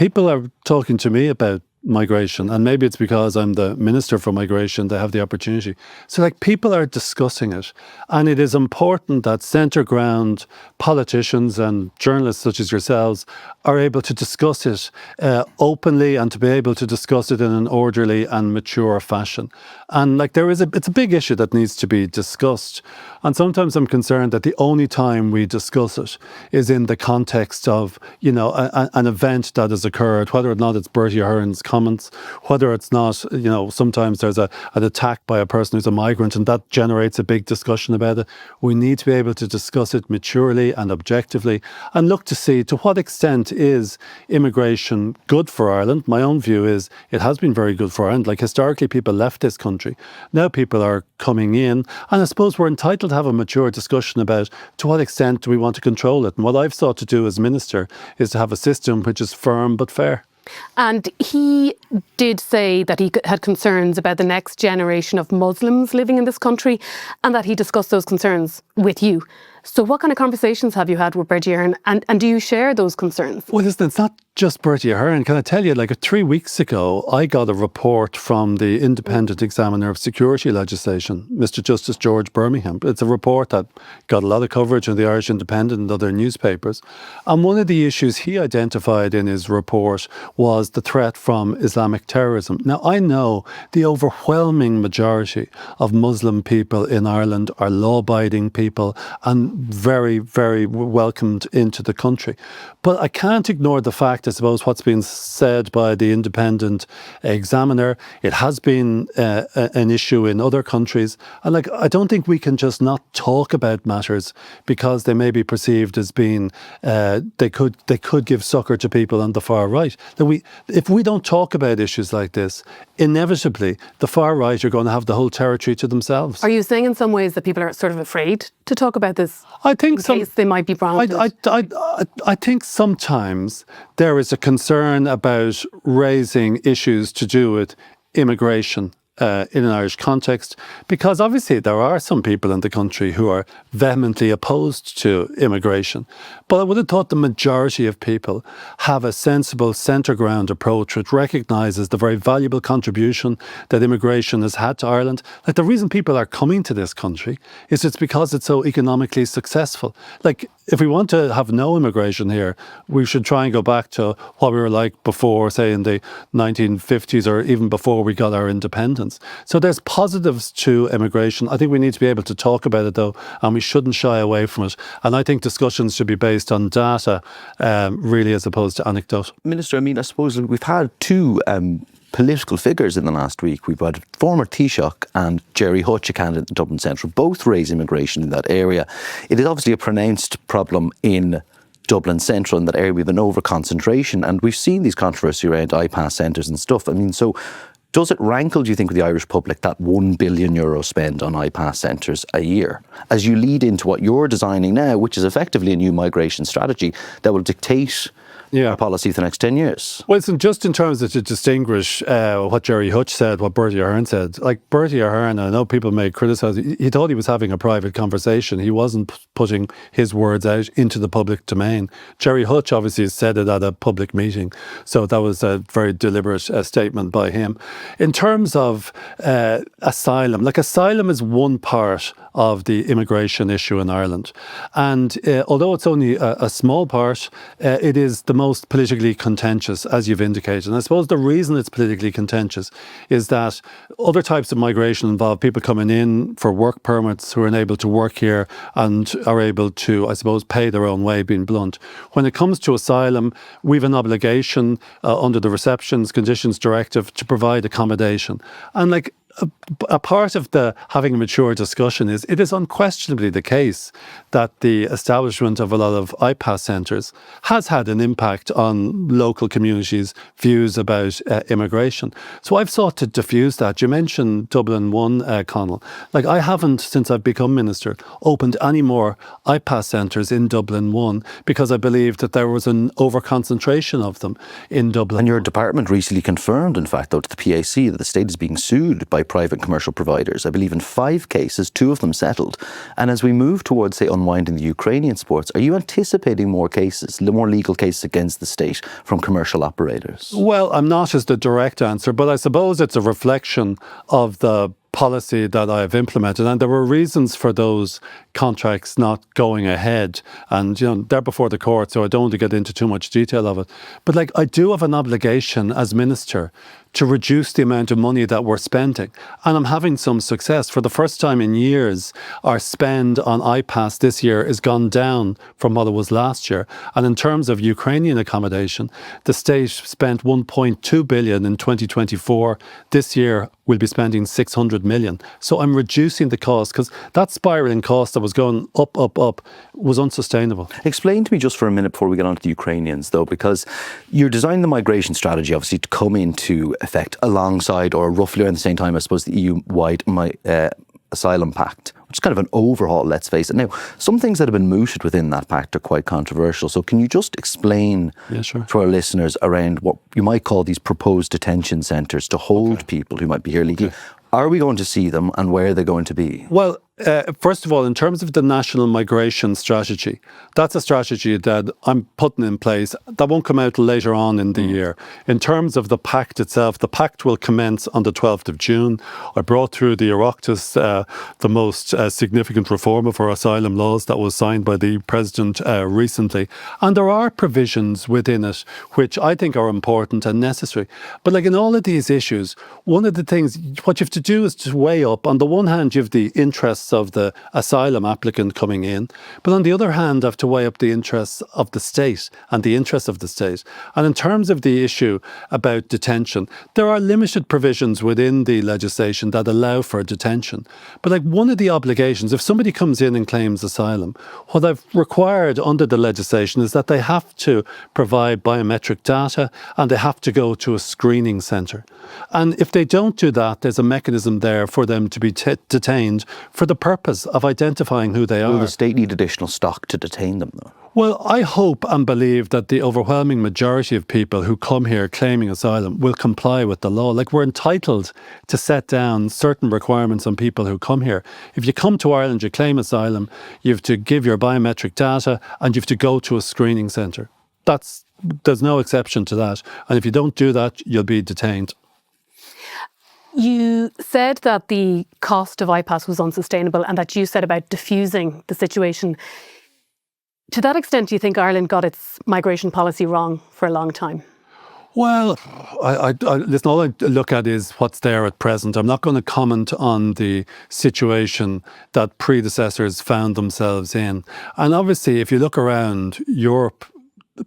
people are talking to me about migration, and maybe it's because I'm the Minister for Migration, they have the opportunity. So like people are discussing it, and it is important that centre ground politicians and journalists such as yourselves are able to discuss it openly and to be able to discuss it in an orderly and mature fashion. And like it's a big issue that needs to be discussed. And sometimes I'm concerned that the only time we discuss it is in the context of, you know, an event that has occurred, whether or not it's Bertie Ahern's comments, whether it's not, you know, sometimes there's an attack by a person who's a migrant and that generates a big discussion about it. We need to be able to discuss it maturely and objectively and look to see to what extent is immigration good for Ireland. My own view is it has been very good for Ireland. Like historically people left this country. Now people are coming in, and I suppose we're entitled to have a mature discussion about to what extent do we want to control it. And what I've sought to do as Minister is to have a system which is firm but fair. And he did say that he had concerns about the next generation of Muslims living in this country and that he discussed those concerns with you. So what kind of conversations have you had with Bertie Ahern, and do you share those concerns? Well, listen, it's not just Bertie Ahern. Can I tell you, like 3 weeks ago, I got a report from the Independent Examiner of Security Legislation, Mr. Justice George Birmingham. It's a report that got a lot of coverage in the Irish Independent and other newspapers. And one of the issues he identified in his report was the threat from Islamic terrorism. Now, I know the overwhelming majority of Muslim people in Ireland are law-abiding people and very, very welcomed into the country. But I can't ignore the fact, I suppose, what's been said by the Independent Examiner. It has been an issue in other countries. And like, I don't think we can just not talk about matters because they may be perceived as being, they could give succour to people on the far right. If we don't talk about issues like this, inevitably the far right are going to have the whole territory to themselves. Are you saying in some ways that people are sort of afraid to talk about this? I think in case they might be branded? I think sometimes there is a concern about raising issues to do with immigration in an Irish context, because obviously there are some people in the country who are vehemently opposed to immigration. But I would have thought the majority of people have a sensible centre ground approach which recognises the very valuable contribution that immigration has had to Ireland. Like the reason people are coming to this country is it's because it's so economically successful. Like if we want to have no immigration here, we should try and go back to what we were like before, say in the 1950s or even before we got our independence. So there's positives to immigration. I think we need to be able to talk about it though, and we shouldn't shy away from it. And I think discussions should be based on data, really, as opposed to anecdote. Minister, I mean, I suppose we've had two political figures in the last week. We've had former Taoiseach and Jerry Hutch, a candidate in Dublin Central, both raise immigration in that area. It is obviously a pronounced problem in Dublin Central, in that area. We have an over-concentration, and we've seen these controversy around IPAS centres and stuff. I mean, so does it rankle, do you think, with the Irish public, that €1 billion spend on IPAS centres a year, as you lead into what you're designing now, which is effectively a new migration strategy that will dictate our policy for the next 10 years? Well, listen, just in terms of to distinguish what Jerry Hutch said, what Bertie Ahern said, like Bertie Ahern, I know people may criticise, he thought he was having a private conversation. He wasn't putting his words out into the public domain. Jerry Hutch obviously said it at a public meeting. So that was a very deliberate statement by him. In terms of asylum, like asylum is one part of the immigration issue in Ireland. And although it's only a small part, it is the most politically contentious, as you've indicated. And I suppose the reason it's politically contentious is that other types of migration involve people coming in for work permits who are unable to work here and are able to, I suppose, pay their own way, being blunt. When it comes to asylum, we have an obligation under the Receptions Conditions Directive to provide accommodation. And like a part of the having a mature discussion is it is unquestionably the case that the establishment of a lot of IPAS centres has had an impact on local communities' views about immigration. So I've sought to diffuse that. You mentioned Dublin 1, Cónal. Like I haven't, since I've become minister, opened any more IPAS centres in Dublin 1 because I believed that there was an over-concentration of them in Dublin. And your department recently confirmed, in fact, though, to the PAC that the state is being sued by private and commercial providers. I believe in 5 cases, 2 of them settled. And as we move towards, say, unwinding the Ukrainian supports, are you anticipating more cases, more legal cases against the state from commercial operators? Well, I'm not as the direct answer, but I suppose it's a reflection of the policy that I've implemented, and there were reasons for those contracts not going ahead, and they're before the court, so I don't want to get into too much detail of it. But I do have an obligation as minister to reduce the amount of money that we're spending, and I'm having some success. For the first time in years, our spend on IPAS this year has gone down from what it was last year, and in terms of Ukrainian accommodation, the state spent 1.2 billion in 2024. This year we'll be spending 600 million. So I'm reducing the cost, because that spiralling cost that was going up was unsustainable. Explain to me just for a minute before we get on to the Ukrainians, though, because you're designing the migration strategy, obviously, to come into effect alongside or roughly around the same time, I suppose, the EU-wide Asylum Pact, which is kind of an overhaul, let's face it. Now, some things that have been mooted within that pact are quite controversial. So can you just explain to our listeners around what you might call these proposed detention centres to hold people who might be here legally? Are we going to see them, and where are they going to be? Well, first of all, in terms of the national migration strategy, that's a strategy that I'm putting in place that won't come out later on in the year. In terms of the pact itself, the pact will commence on the 12th of June. I brought through the Oireachtas, the most significant reform of our asylum laws that was signed by the President recently. And there are provisions within it which I think are important and necessary. But in all of these issues, one of the things, what you have to do is to weigh up. On the one hand, you have the interests of the asylum applicant coming in, but on the other hand, have to weigh up the interests of the state and the interests of the state. And in terms of the issue about detention, there are limited provisions within the legislation that allow for detention. But one of the obligations, if somebody comes in and claims asylum, what I've required under the legislation is that they have to provide biometric data and they have to go to a screening centre. And if they don't do that, there's a mechanism there for them to be detained for the purpose of identifying who they are. Will the state need additional stock to detain them, though? Well, I hope and believe that the overwhelming majority of people who come here claiming asylum will comply with the law. We're entitled to set down certain requirements on people who come here. If you come to Ireland, you claim asylum, you have to give your biometric data and you have to go to a screening centre. There's no exception to that. And if you don't do that, you'll be detained. You said that the cost of IPAS was unsustainable and that you said about diffusing the situation. To that extent, do you think Ireland got its migration policy wrong for a long time? Well, listen, all I look at is what's there at present. I'm not going to comment on the situation that predecessors found themselves in. And obviously, if you look around Europe,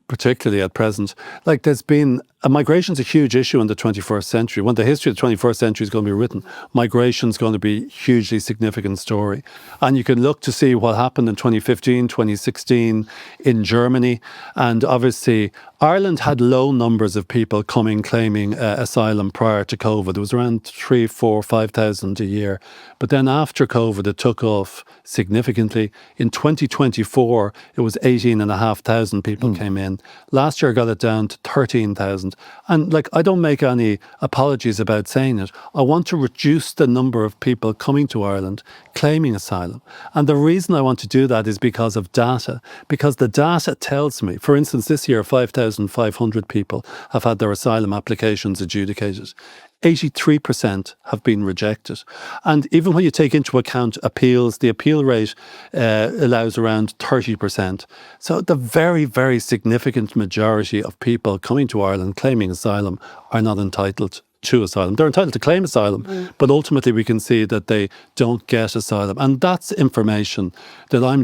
particularly at present, there's been migration's a huge issue in the 21st century. When the history of the 21st century is going to be written, migration's going to be a hugely significant story. And you can look to see what happened in 2015, 2016 in Germany. And obviously, Ireland had low numbers of people claiming asylum prior to COVID. It was around 3,000, 4,000, 5,000 a year. But then after COVID, it took off significantly. In 2024, it was 18,500 people came in. Last year, I got it down to 13,000. And I don't make any apologies about saying it. I want to reduce the number of people coming to Ireland claiming asylum. And the reason I want to do that is because of data. Because the data tells me, for instance, this year 5,500 people have had their asylum applications adjudicated. 83% have been rejected. And even when you take into account appeals, the appeal rate allows around 30%. So the very, very significant majority of people coming to Ireland claiming asylum are not entitled to asylum. They're entitled to claim asylum, but ultimately we can see that they don't get asylum. And that's information that I'm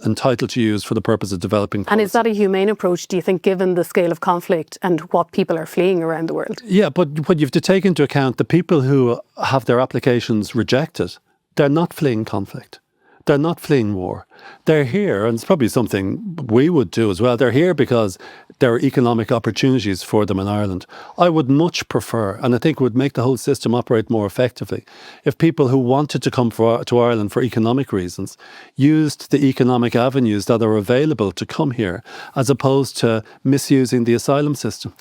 entitled to use for the purpose of developing policy. And is that a humane approach, do you think, given the scale of conflict and what people are fleeing around the world? Yeah, but what you have to take into account, the people who have their applications rejected, they're not fleeing conflict. They're not fleeing war. They're here, and it's probably something we would do as well. They're here because there are economic opportunities for them in Ireland. I would much prefer, and I think would make the whole system operate more effectively, if people who wanted to come to Ireland for economic reasons used the economic avenues that are available to come here, as opposed to misusing the asylum system.